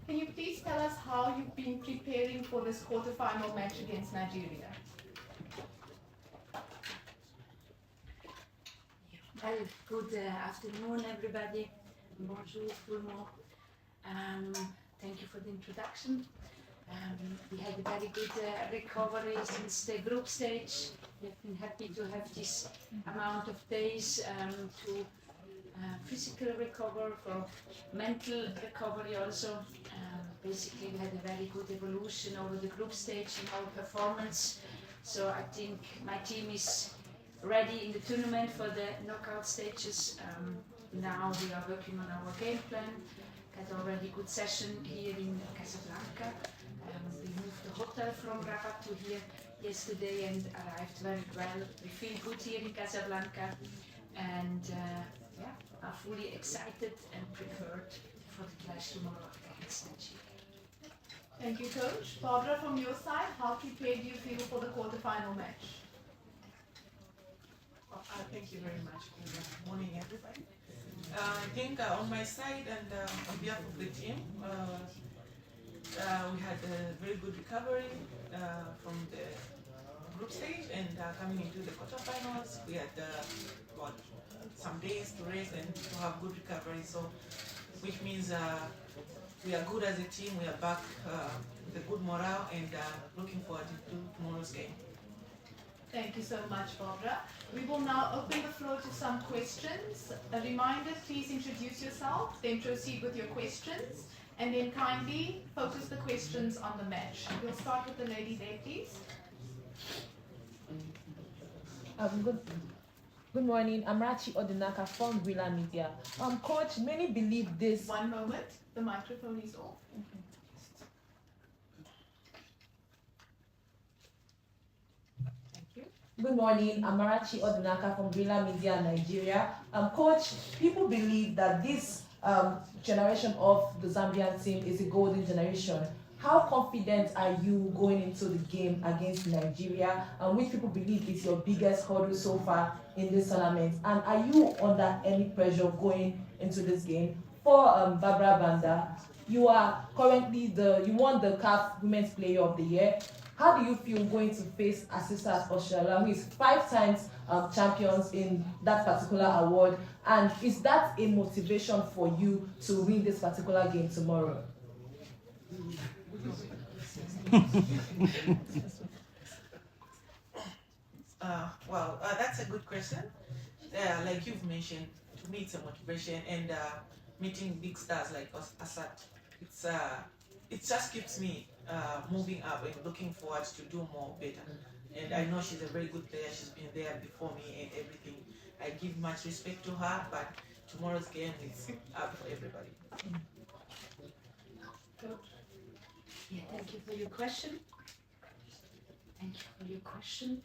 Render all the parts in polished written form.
Can you please tell us how you've been preparing for this quarterfinal match against Nigeria? Well, good afternoon, everybody. Bonjour, tout le monde. Thank you for the introduction. We had a very good recovery since the group stage. We've been happy to have this amount of days to physical recover, for mental recovery also. Basically, we had a very good evolution over the group stage in our performance. So I think my team is ready in the tournament for the knockout stages. Now we are working on our game plan. Had already good session here in Casablanca. We moved the hotel from Rabat to here yesterday and arrived very well. We feel good here in Casablanca and are fully excited and prepared for the clash tomorrow against Nigeria. Thank you, Coach. Barbara, from your side, how prepared do you feel for the quarterfinal match? Thank you very much. Good morning, everybody. I think on my side and on behalf of the team, we had a very good recovery from the group stage, and coming into the quarterfinals, we had some days to rest and to have good recovery. So, which means we are good as a team. We are back with a good morale and looking forward to tomorrow's game. Thank you so much, Barbara. We will now open the floor to some questions. A reminder, please introduce yourself, then proceed with your questions, and then kindly focus the questions on the match. We'll start with the lady there, please. Good morning. I'm Rachi Odinaka from Villa Media. Coach, many believe this. One moment. The microphone is off. Good morning, I'm Marachi Odinaka from Villa Media, Nigeria. Coach, people believe that this generation of the Zambian team is a golden generation. How confident are you going into the game against Nigeria, which people believe is your biggest hurdle so far in this tournament? And are you under any pressure going into this game? For Barbara Banda, you are currently you won the CAF Women's Player of the Year. How do you feel going to face Asisat Oshoala, who is 5 times champions in that particular award? And is that a motivation for you to win this particular game tomorrow? That's a good question. Like you've mentioned, to me it's a motivation, and meeting big stars like Asat, it just keeps me moving up and looking forward to do more better. And I know she's a very good player. She's been there before me and everything. I give much respect to her, but tomorrow's game is up for everybody. Yeah, thank you for your question. Thank you for your question.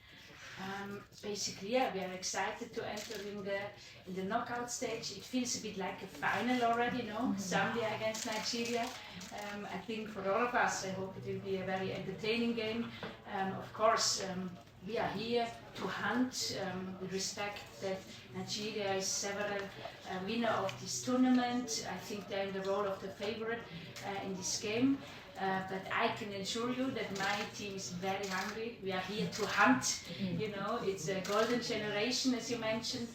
Basically, yeah, we are excited to enter in the knockout stage. It feels a bit like a final already, no? Zambia against Nigeria. I think for all of us, I hope it will be a very entertaining game. Of course, we are here to hunt. We respect that Nigeria is several winner of this tournament. I think they're in the role of the favorite in this game. But I can assure you that my team is very hungry. We are here to hunt. You know, it's a golden generation, as you mentioned.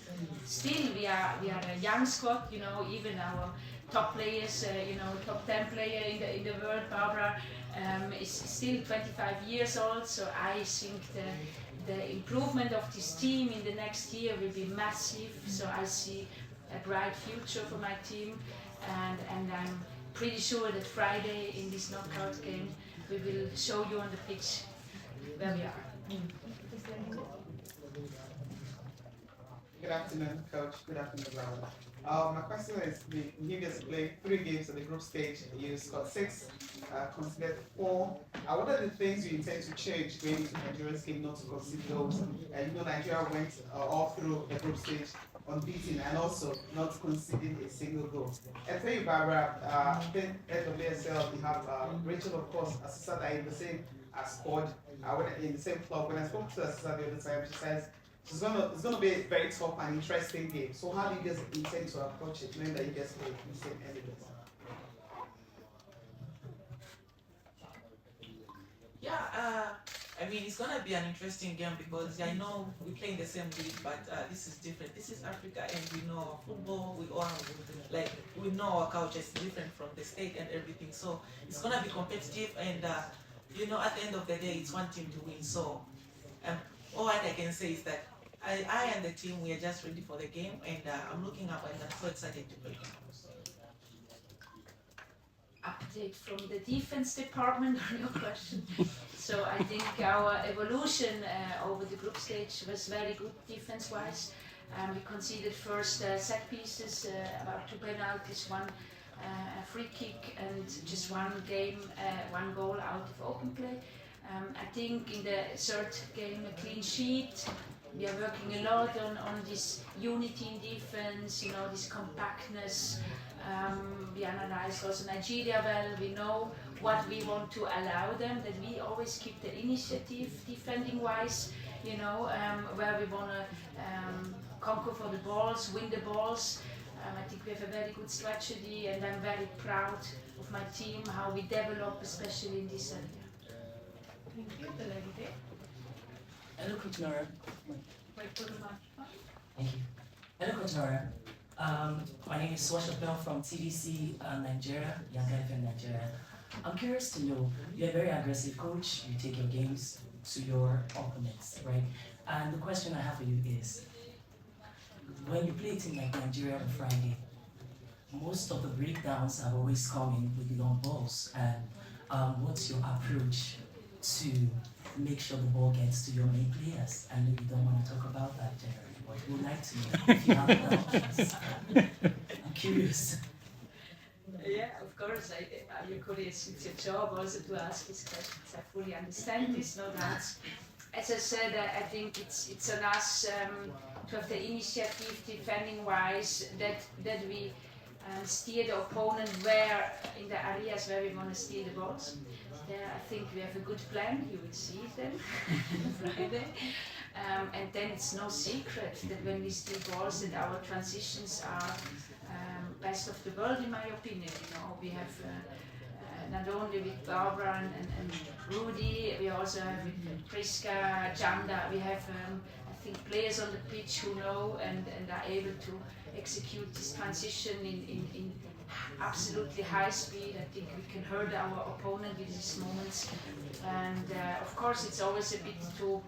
Still, we are a young squad. You know, even our top players, top 10 player in the world, Barbara, is still 25 years old. So I think the improvement of this team in the next year will be massive. So I see a bright future for my team, and I'm pretty sure that Friday in this knockout game we will show you on the pitch where we are. Good afternoon, Coach. Good afternoon, everyone. My question is, you guys played 3 games at the group stage. You scored 6, conceded 4. What are the things you intend to change going into Nigeria's game not to concede goals? And Nigeria went all through the group stage unbeaten and also not conceding a single goal. And for you, Barbara, then at WSL, we have Rachel, of course, Asisa that in the same squad, in the same club. When I spoke to Asisa the other time, she says it's gonna be a very tough and interesting game. So how do you guys intend to approach it, knowing that you guys play in the same element? Yeah, I mean, it's gonna be an interesting game because I know we play in the same league, but this is different. This is Africa, and we know our football. We all we know our culture is different from the state and everything. So it's gonna be competitive, and you know, at the end of the day, it's one team to win. So all what I can say is that I and the team, we are just ready for the game, and I'm looking up, and I'm so excited to play. Update from the defense department on your question. So I think our evolution over the group stage was very good defense-wise. We conceded first set pieces, about 2 penalties, 1 free kick, and just one goal out of open play. I think in the third game, a clean sheet. We are working a lot on this unity in defense, you know, this compactness. We analyze also Nigeria well. We know what we want to allow them, that we always keep the initiative defending wise, you know, where we want to conquer for the balls, win the balls. I think we have a very good strategy, and I'm very proud of my team, how we develop, especially in this area. Thank you. The lady there. Hello, Coach Nora. Wait for the microphone. Thank you. Hello, Coach Nora. My name is Swashapel from TDC Nigeria, Young FM Nigeria. I'm curious to know, you're a very aggressive coach, you take your games to your opponents, right? And the question I have for you is, when you play a team like Nigeria on Friday, most of the breakdowns have always come in with long balls. And what's your approach to make sure the ball gets to your main players? I know you don't want to talk about that generally, but we'd like to know if you have the options. I'm curious. Yeah, of course. You're curious. It's your job also to ask these questions. I fully understand this, no doubt. As I said, I think it's on us to have the initiative defending-wise, that we steer the opponent where in the areas where we want to steer the balls. There, I think we have a good plan. You will see it then Friday. And then it's no secret that when we steal balls, that our transitions are best of the world, in my opinion. You know, we have not only with Barbara and Rudy, we also have with Priska, Janda. We have, I think, players on the pitch who know and are able to execute this transition in absolutely high speed. I think we can hurt our opponent with these moments. And of course, it's always a bit too.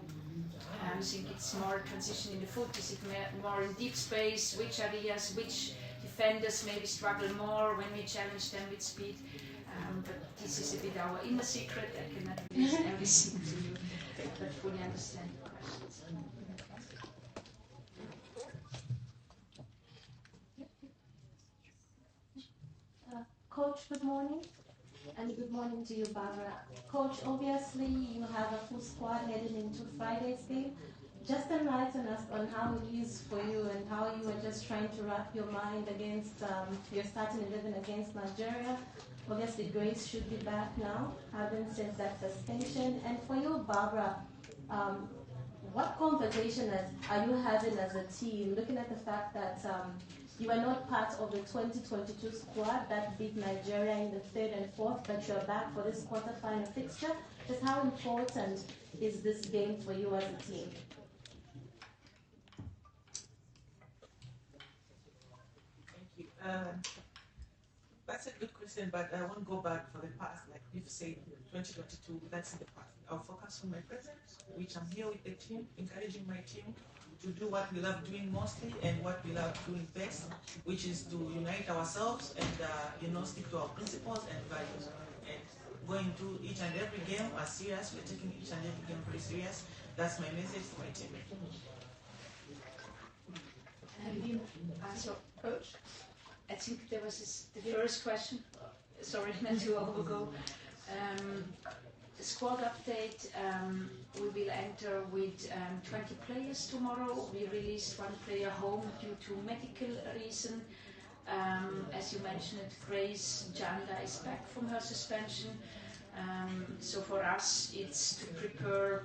I think it's more transition in the foot. Is it more in deep space? Which areas? Which defenders maybe struggle more when we challenge them with speed? But this is a bit our inner secret. I cannot release everything to you, but fully understand the questions. Coach, good morning, and good morning to you, Barbara. Coach, obviously you have a full squad heading into Friday's game. Just enlighten us on how it is for you and how you are just trying to wrap your mind against your starting 11 against Nigeria. Obviously, Grace should be back now, having since that suspension. And for you, Barbara, what conversation are you having as a team, looking at the fact that you are not part of the 2022 squad that beat Nigeria in the 3rd and 4th, but you are back for this quarterfinal fixture? Just how important is this game for you as a team? Thank you. That's a good question, but I won't go back for the past. Like you've said, 2022, that's in the past. I'll focus on my present, which I'm here with the team, encouraging my team to do what we love doing mostly and what we love doing best, which is to unite ourselves and stick to our principles and values. And going to each and every game as serious. We're taking each and every game very serious. That's my message to my team. So, Coach, I think there was the first question. Sorry, not to overgo. The squad update, we will enter with 20 players tomorrow. We released 1 player home due to medical reason. As you mentioned, Grace Janda is back from her suspension. So for us, it's to prepare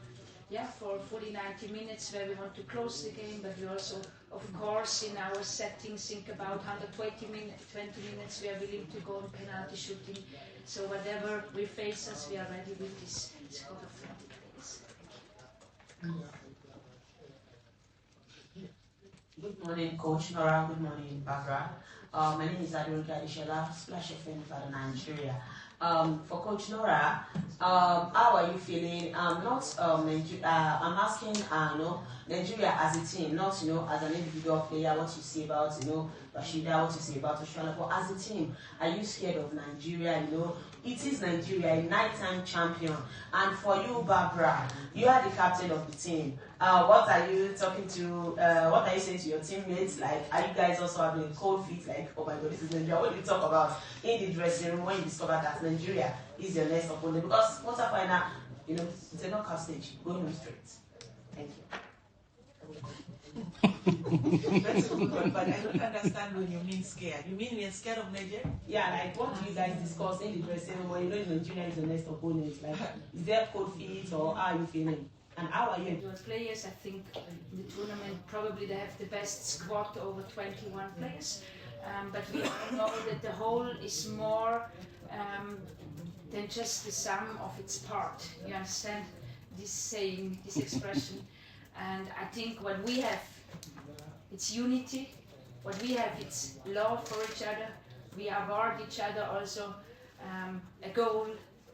for fully 90 minutes where we want to close the game, but we also of course, in our settings, think about 120 minutes, we are willing to go on penalty shooting. So whatever we face us, we are ready with this squad of 20 players. Good morning, Coach Nora. Good morning, Barbara. My name is Adolga Adishola, Splash FM for Nigeria. For Coach Nora, how are you feeling? I'm asking, Nigeria as a team, not, as an individual player, what you say about, Rashida, what you say about Australia, but as a team, are you scared of Nigeria? It is Nigeria, a nighttime champion. And for you, Barbara, you are the captain of the team. What are you talking to, what are you saying to your teammates? Like, are you guys also having a cold feet? Like, oh my God, this is Nigeria. What do you talk about in the dressing room when you discover that Nigeria is your next opponent? Because quarterfinal, it's a knockout stage, going on straight. Thank you. That's a good one, but I don't understand when you mean scared. You mean we're scared of Nigeria? Yeah, like what do you guys discuss in the dressing room when Nigeria is the next opponent? Like, is there cold feet or how are you feeling? And how are you? Your players, I think, in the tournament, probably they have the best squad, over 21 players. But we all know that the whole is more than just the sum of its part. You understand this saying, this expression? And I think what we have, it's unity. What we have, it's love for each other. We award each other also a goal,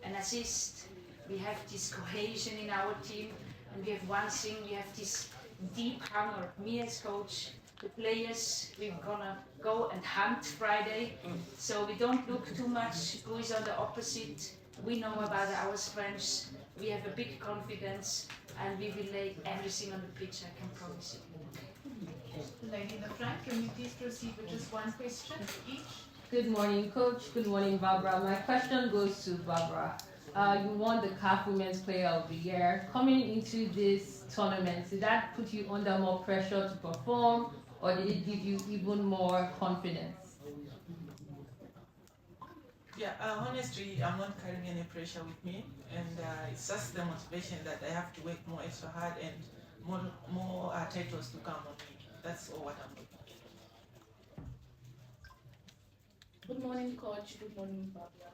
an assist. We have this cohesion in our team. And we have one thing, we have this deep hunger. Me as coach, the players, we're gonna go and hunt Friday. So we don't look too much who is on the opposite. We know about our strengths. We have a big confidence and we will lay everything on the pitch, I can promise you. Lady in the front, can you please proceed with just one question each? Good morning, Coach. Good morning, Barbara. My question goes to Barbara. You won the CAF Women's Player of the Year. Coming into this tournament, did that put you under more pressure to perform, or did it give you even more confidence? Yeah, honestly, I'm not carrying any pressure with me, and it's just the motivation that I have to work more extra hard and more titles to come on me. That's all what I'm looking at. Good morning, Coach. Good morning, Barbara.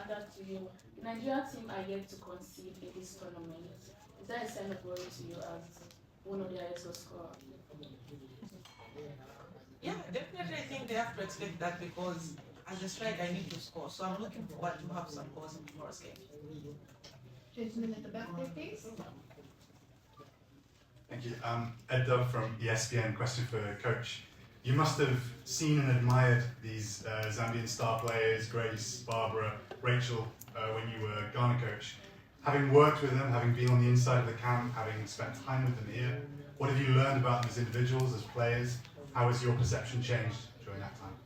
Back to you. The Nigerian team are yet to concede in this tournament. Is that a sign of worry to you as one of the highest scorer? Yeah, definitely. I think they have to expect that because as a striker, I need to score. So I'm looking forward to have some goals in tomorrow's game. Gentleman at the back there, please. Thank you. Ed Dove from ESPN. Question for Coach. You must have seen and admired these Zambian star players, Grace, Barbara, Rachel, when you were Ghana coach. Having worked with them, having been on the inside of the camp, having spent time with them here, what have you learned about them as individuals, as players? How has your perception changed during that time?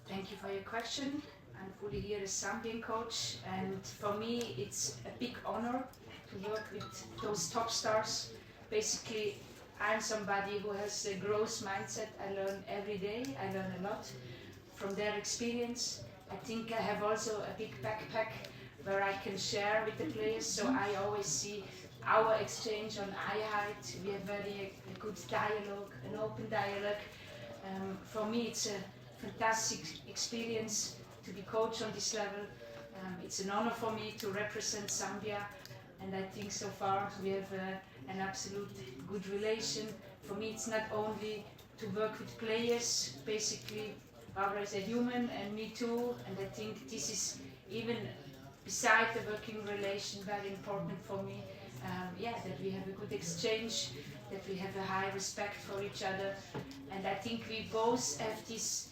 Thank you for your question. I'm fully here as Zambian coach, and for me it's a big honor to work with those top stars. Basically, I'm somebody who has a growth mindset. I learn every day. I learn a lot from their experience. I think I have also a big backpack where I can share with the players, so I always see our exchange on eye height. We have very a good dialogue, an open dialogue. For me it's a fantastic experience to be coached on this level. It's an honor for me to represent Zambia, and I think so far we have an absolute good relation. For me it's not only to work with players, basically Barbara is a human and me too, and I think this is even beside the working relation very important for me. That we have a good exchange, that we have a high respect for each other, and I think we both have this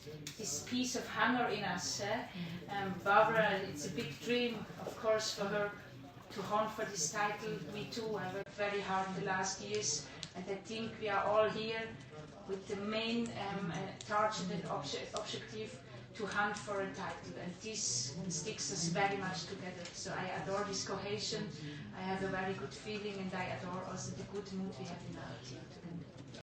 piece of hunger in us. Barbara, it's a big dream, of course, for her to hunt for this title. Me too, I worked very hard the last years, and I think we are all here with the main target and objective to hunt for a title, and this sticks us very much together. So I adore this cohesion, I have a very good feeling, and I adore also the good mood we have in our team together.